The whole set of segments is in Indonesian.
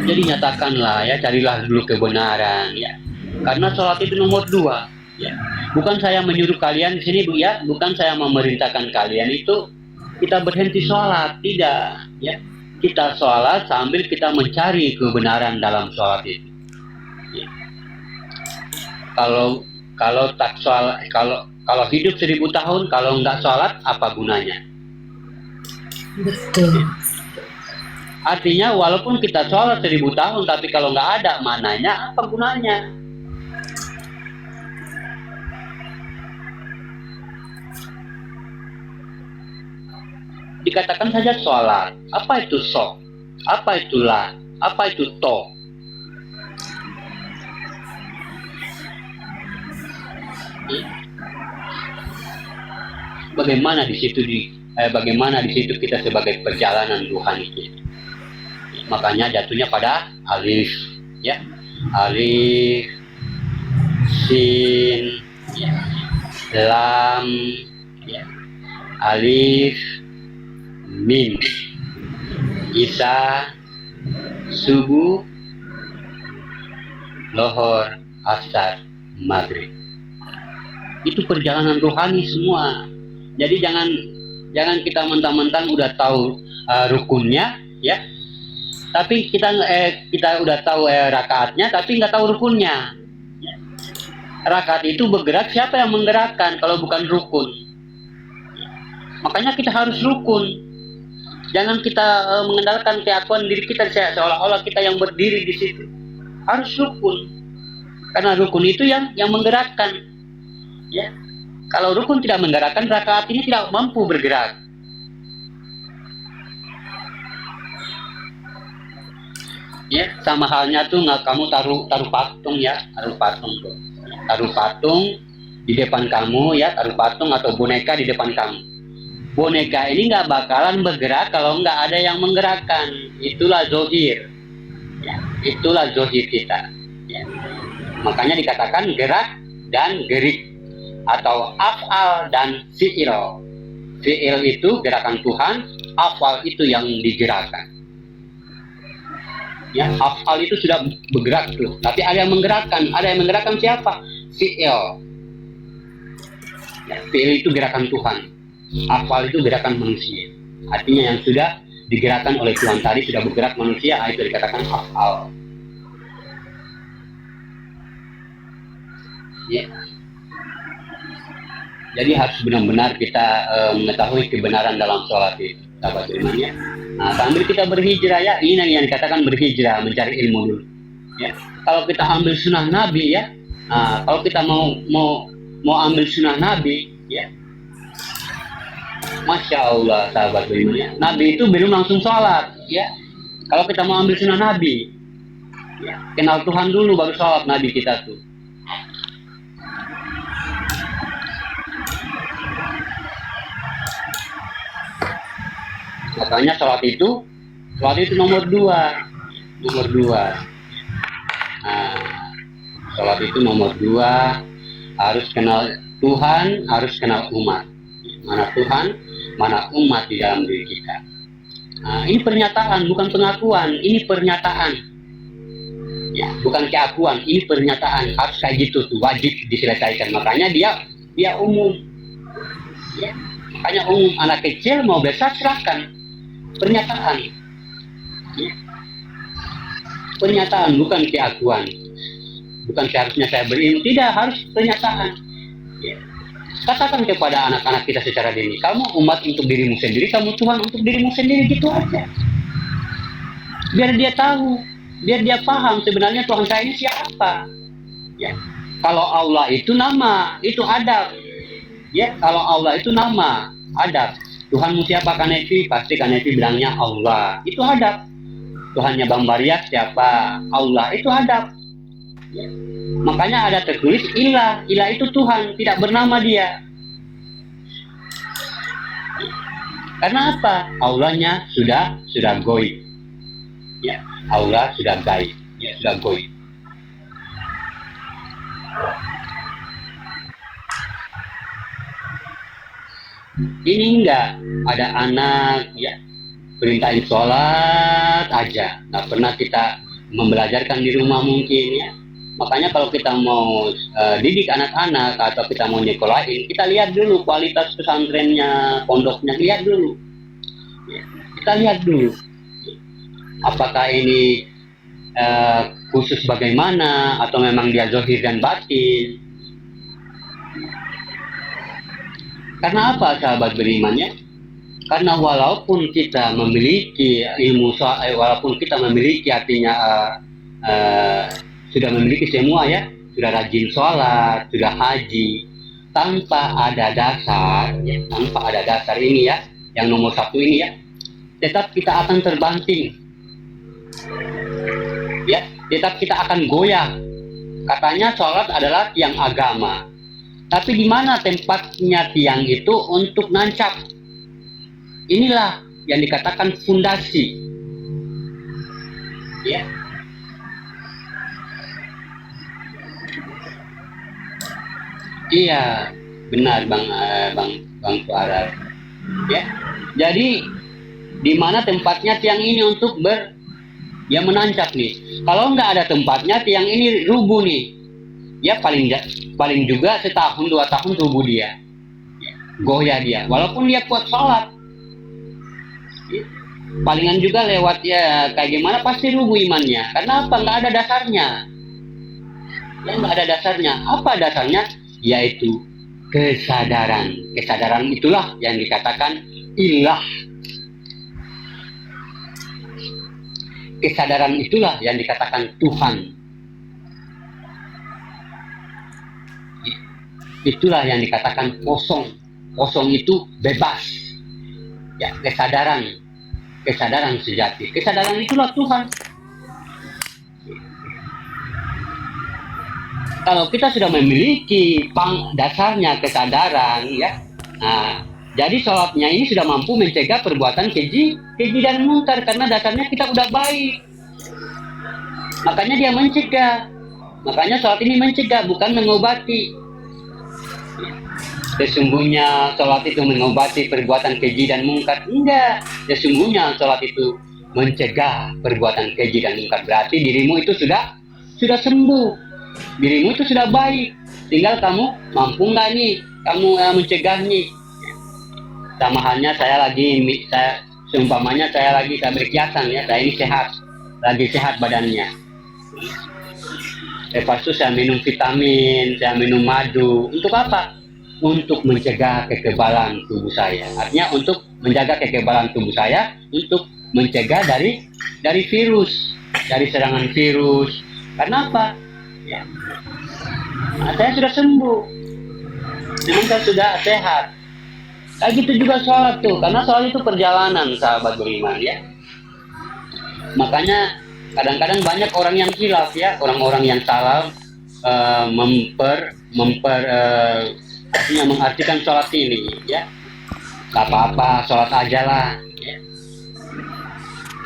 Jadi nyatakanlah ya, carilah dulu kebenaran ya. Karena sholat itu nomor dua. Ya. Bukan saya menyuruh kalian di sini Bu ya, bukan saya memerintahkan kalian itu kita berhenti sholat, tidak. Ya. Kita sholat sambil kita mencari kebenaran dalam sholat itu. Ya. Kalau tak sholat, kalau hidup 1000 tahun, kalau nggak sholat apa gunanya? Betul. Artinya walaupun kita sholat 1000 tahun, tapi kalau nggak ada mananya, apa gunanya? Dikatakan saja sholat. Apa itu so? Apa itu la? Apa itu to? Bagaimana di situ bagaimana di situ kita sebagai perjalanan Tuhan itu? Makanya jatuhnya pada alif, ya, alif, sin, ya, lam, ya, alif, mim, isa, subuh, lohor, asar, maghrib. Itu perjalanan rohani semua. Jadi jangan kita mentang-mentang udah tahu rukunnya, ya. Tapi kita udah tahu rakaatnya, tapi nggak tahu rukunnya. Rakaat itu bergerak, siapa yang menggerakkan kalau bukan rukun? Makanya kita harus rukun. Jangan kita mengandalkan keakuan diri kita seolah-olah kita yang berdiri di situ. Harus rukun. Karena rukun itu yang menggerakkan. Ya. Kalau rukun tidak menggerakkan, rakaat ini tidak mampu bergerak. Ya, sama halnya tuh nggak kamu taruh patung ya, taruh patung di depan kamu ya, taruh patung atau boneka di depan kamu. Boneka ini nggak bakalan bergerak kalau nggak ada yang menggerakkan. Itulah zohir, ya, itulah zohir kita. Ya. Makanya dikatakan gerak dan gerik atau afal dan fiil. Fiil itu gerakan Tuhan, afal itu yang digerakkan. Ya, afal itu sudah bergerak tuh, tapi ada yang menggerakkan. Ada yang menggerakkan siapa? Fiil. Ya, fiil itu gerakan Tuhan. Afal itu gerakan manusia. Artinya yang sudah digerakkan oleh Tuhan tadi sudah bergerak manusia, itu dikatakan afal. Ya. Jadi harus benar-benar kita mengetahui kebenaran dalam sholat itu. Sahabat imannya. Nah, sambil kita berhijrah ya, ini yang dikatakan berhijrah, mencari ilmu dulu. Ya. Kalau kita ambil sunnah Nabi ya, kalau kita mau ambil sunnah Nabi ya, Masya Allah sahabat imannya. Nabi itu belum langsung sholat ya. Kalau kita mau ambil sunnah Nabi, ya, kenal Tuhan dulu baru sholat Nabi kita tuh. Makanya sholat itu nomor dua. Sholat itu nomor dua, harus kenal Tuhan, harus kenal umat. Mana Tuhan, mana umat di dalam diri kita. Ini pernyataan, bukan pengakuan. Ini pernyataan. Ya, bukan keakuan. Ini pernyataan. Harus kayak gitu tuh, wajib diselesaikan. Makanya dia umum. Ya, makanya umum, anak kecil mau besar silahkan. Pernyataan. Ya. Pernyataan bukan keakuan. Bukan seharusnya saya berilmu, tidak, harus pernyataan. Ya. Katakan kepada anak-anak kita secara dini, kamu umat untuk dirimu sendiri, kamu Tuhan untuk dirimu sendiri, gitu aja. Biar dia tahu, biar dia paham sebenarnya Tuhan saya ini siapa. Ya. Kalau Allah itu nama, itu adab. Ya, kalau Allah itu nama, adab. Tuhanmu siapa Kanevi? Pasti Kanevi bilangnya Allah. Itu adab. Tuhannya Bang Bariat siapa? Allah. Itu adab. Ya. Makanya ada tertulis ilah. Ilah itu Tuhan, tidak bernama dia. Karena apa? Allahnya sudah goib. Ya, Allah sudah gaib. Ya, sudah goib. Ini enggak ada anak ya, perintahin sholat aja, nggak pernah kita membelajarkan di rumah mungkin ya. Makanya kalau kita mau didik anak-anak atau kita mau nyekolahin, kita lihat dulu kualitas pesantrennya, pondoknya, lihat dulu. Ya, kita lihat dulu. Apakah ini khusus bagaimana atau memang dia zahir dan batin? Karena apa sahabat beriman ya? Karena walaupun kita memiliki ilmu, walaupun kita memiliki artinya sudah memiliki semua ya, sudah rajin sholat, sudah haji, tanpa ada dasar ya, tanpa ada dasar ini ya, yang nomor satu ini ya, tetap kita akan terbanting ya, tetap kita akan goyah. Katanya sholat adalah tiang agama, tapi di mana tempatnya tiang itu untuk nancap? Inilah yang dikatakan fondasi. Ya. Iya, benar Bang Suara. Ya. Jadi di mana tempatnya tiang ini untuk menancap nih. Kalau nggak ada tempatnya, tiang ini rubuh nih. Ya paling juga setahun 2 tahun rubuh dia. Goyah dia, walaupun dia kuat sholat. Palingan juga lewat ya kayak gimana pasti rubuh imannya. Karena apa? Nggak ada dasarnya. Ya nggak ada dasarnya. Apa dasarnya? Yaitu kesadaran. Kesadaran itulah yang dikatakan ilah. Kesadaran itulah yang dikatakan Tuhan. Itulah yang dikatakan kosong. Kosong itu bebas. Ya, kesadaran sejati. Kesadaran itulah Tuhan. Kalau kita sudah memiliki dasarnya kesadaran, ya, nah, jadi sholatnya ini sudah mampu mencegah perbuatan keji dan munkar karena dasarnya kita udah baik. Makanya dia mencegah. Makanya sholat ini mencegah, bukan mengobati. Sesungguhnya sholat itu mengobati perbuatan keji dan munkar. Enggak. Sesungguhnya sholat itu mencegah perbuatan keji dan munkar. Berarti dirimu itu sudah sembuh. Dirimu itu sudah baik. Tinggal kamu mampu nggak nih? Kamu mencegah nih. Sama halnya saya seumpamanya saya berkiasan ya. Saya ini sehat. Lagi sehat badannya. Lepas itu saya minum vitamin, saya minum madu. Untuk apa? Untuk mencegah kekebalan tubuh saya. Artinya untuk menjaga kekebalan tubuh saya, untuk mencegah dari virus, dari serangan virus. Karena apa? Ya. Nah, saya sudah sembuh. Memang saya sudah sehat. Kayak gitu juga sholat tuh, karena sholat itu perjalanan sahabat beriman ya. Makanya kadang-kadang banyak orang yang khilaf ya, orang-orang yang salah artinya mengartikan sholat ini ya. Gak apa-apa, sholat aja lah ya.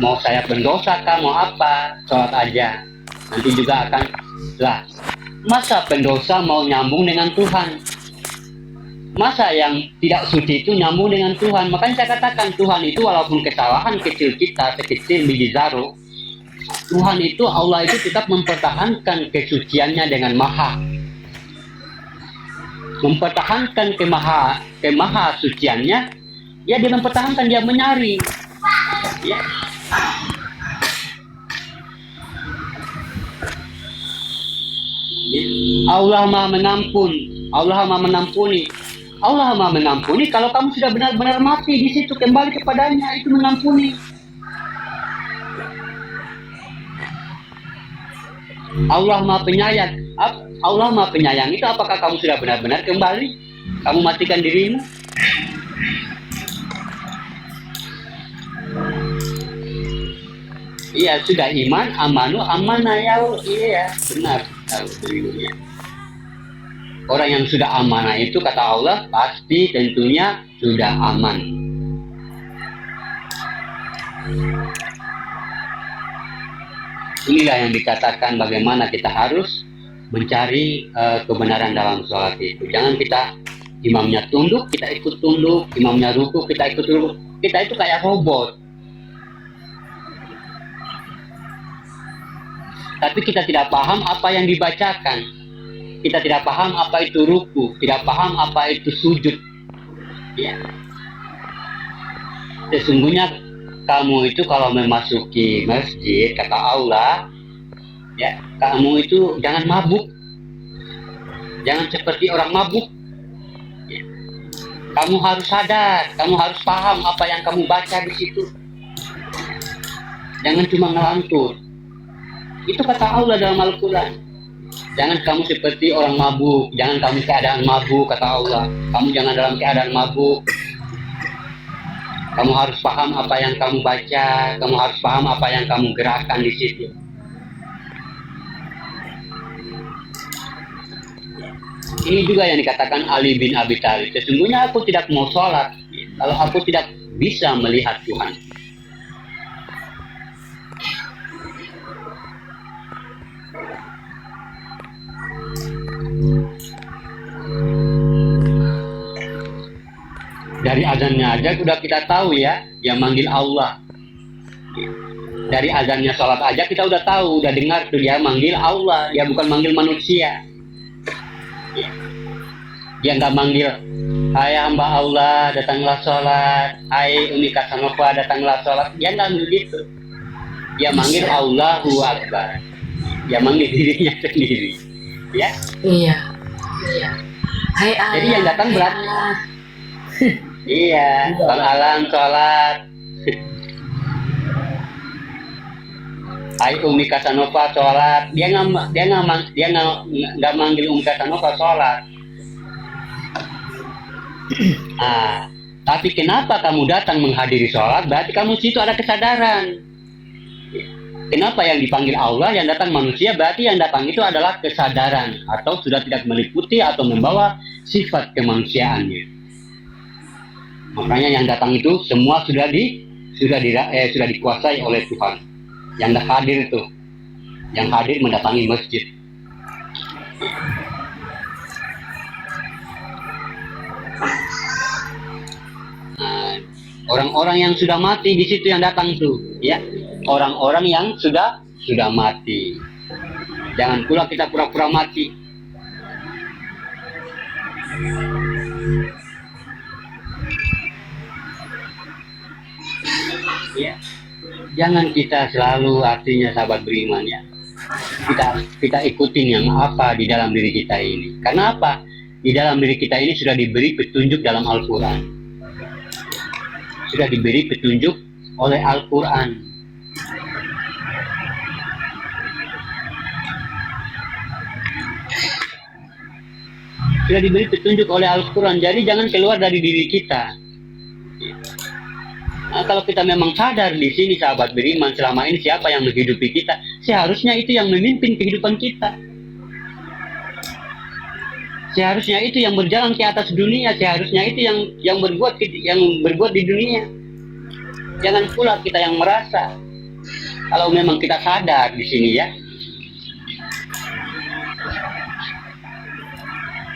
Mau saya pendosa kah, mau apa, sholat aja. Nanti juga akan lah. Masa pendosa mau nyambung dengan Tuhan? Masa yang tidak suci itu nyambung dengan Tuhan? Makanya saya katakan Tuhan itu walaupun kesalahan kecil kita sekecil biji zaruk, Tuhan itu, Allah itu tetap mempertahankan kesuciannya dengan maha. Mempertahankan kemaha suciannya, ya dia mempertahankan, dia menyari. Ya. Allah Maha mengampun, Allah Maha menampuni. Allah Maha menampuni kalau kamu sudah benar-benar mati di situ, kembali kepadanya, itu mengampuni. Allah Maha Penyayang. Allah Maha Penyayang itu apakah kamu sudah benar-benar kembali? Kamu matikan dirimu? Iya, sudah iman, amanu, amanah ya. Iya, benar. Orang yang sudah amanah itu kata Allah pasti tentunya sudah aman. Inilah yang dikatakan bagaimana kita harus mencari kebenaran dalam sholat itu. Jangan kita imamnya tunduk, kita ikut tunduk, imamnya ruku, kita ikut ruku. Kita itu kayak robot. tapi kita tidak paham apa yang dibacakan. Kita tidak paham apa itu ruku, tidak paham apa itu sujud. Ya. Sesungguhnya kamu itu kalau memasuki masjid, kata Allah, ya, kamu itu jangan mabuk. Jangan seperti orang mabuk. Ya. Kamu harus sadar, kamu harus paham apa yang kamu baca di situ. Jangan cuma ngelantur. Itu kata Allah dalam Al-Quran. Jangan kamu seperti orang mabuk, jangan kamu keadaan mabuk, kata Allah. Kamu jangan dalam keadaan mabuk. Kamu harus paham apa yang kamu baca, kamu harus paham apa yang kamu gerakkan di situ. Ini juga yang dikatakan Ali bin Abi Thalib. Sesungguhnya aku tidak mau sholat kalau aku tidak bisa melihat Tuhan. Dari azannya aja sudah kita tahu ya, yang manggil Allah. Dari azannya sholat aja kita udah tahu, udah dengar tuh dia manggil Allah, dia bukan manggil manusia. Dia nggak manggil, hai hamba Allah datanglah sholat, hai Umi Kasanova datanglah sholat. Dia nggak begitu. Dia manggil Allahu Akbar. Dia manggil dirinya sendiri. Ya? Iya. Hai Allah. Jadi yang datang berat. Iya, Bang Alam sholat. Hai Umi Kasanova sholat. Dia nggak manggil Umi Kasanova sholat. Nah, tapi kenapa kamu datang menghadiri sholat? Berarti kamu situ ada kesadaran. Kenapa yang dipanggil Allah, yang datang manusia? Berarti yang datang itu adalah kesadaran atau sudah tidak meliputi atau membawa sifat kemanusiaannya. Makanya yang datang itu semua sudah dikuasai oleh Tuhan. Yang hadir itu, yang hadir mendatangi masjid. Nah, orang-orang yang sudah mati di situ yang datang tuh, ya. Orang-orang yang sudah mati. Jangan pula kita pura-pura mati. Ya, jangan kita selalu, artinya sahabat beriman ya, kita ikutin yang apa di dalam diri kita ini. Karena apa? Di dalam diri kita ini sudah diberi petunjuk dalam Al-Quran, sudah diberi petunjuk oleh Al-Quran. Sudah diberi petunjuk oleh Al-Quran. Jadi jangan keluar dari diri kita. Nah, kalau kita memang sadar di sini sahabat beriman, selama ini siapa yang menghidupi kita, seharusnya itu yang memimpin kehidupan kita. Seharusnya itu yang berjalan ke atas dunia, seharusnya itu yang berbuat di dunia. Jangan pula kita yang merasa. Kalau memang kita sadar di sini ya.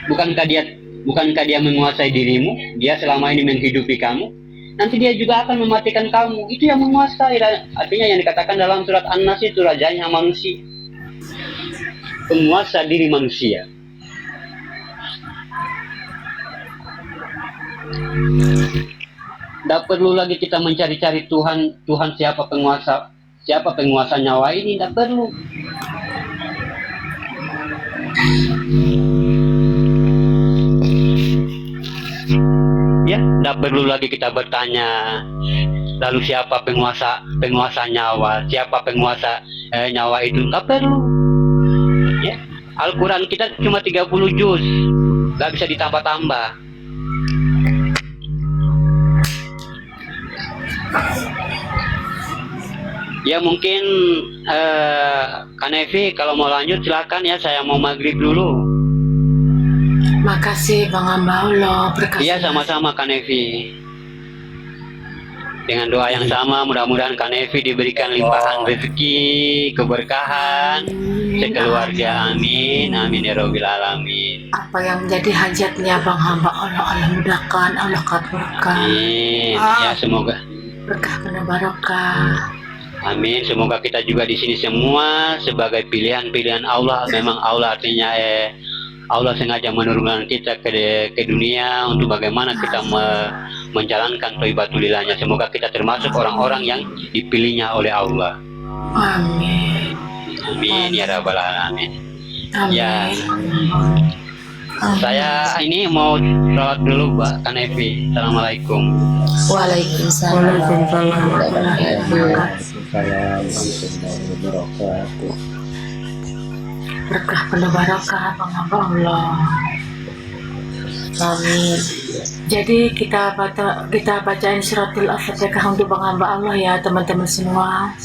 Bukankah dia menguasai dirimu? Dia selama ini menghidupi kamu. Nanti dia juga akan mematikan kamu. Itu yang menguasai. Artinya yang dikatakan dalam surat An-Nas itu rajanya manusia, penguasa diri manusia. Tidak perlu lagi kita mencari-cari Tuhan siapa penguasa nyawa ini. Tidak perlu. Ya, tidak perlu lagi kita bertanya, lalu siapa penguasa nyawa, siapa penguasa nyawa itu, tidak perlu. Ya, Al-Quran kita cuma 30 juz, nggak bisa ditambah-tambah. Ya mungkin Kanevi kalau mau lanjut silakan ya, saya mau maghrib dulu. Makasih Bang Hamba Allah, berkasih. Iya sama-sama Kanevi. Dengan doa yang sama, mudah-mudahan Kanevi diberikan limpahan rezeki, keberkahan, sekeluarga. Amin, amin ya Rabbil alamin. Apa yang menjadi hajatnya Bang Hamba Allah mudahkan, Allah kabulkan. Amin. Ya semoga berkah penuh barokah. Amin. Semoga kita juga di sini semua sebagai pilihan-pilihan Allah. Memang Allah artinya Allah sengaja menurunkan kita ke dunia untuk bagaimana kita menjalankan thayyibatulilahnya. Semoga kita termasuk orang-orang yang dipilihnya oleh Allah. Amin. Amin ya rabbal alamin. Amin. Ya, saya ini mau sholat dulu, Mbak Kanevi. Assalamualaikum. Waalaikumsalam. Berkah penuh barokah penghamba Allah. Amin. Jadi kita bacain suratul Al-Fatihah untuk penghamba Allah ya teman-teman semua.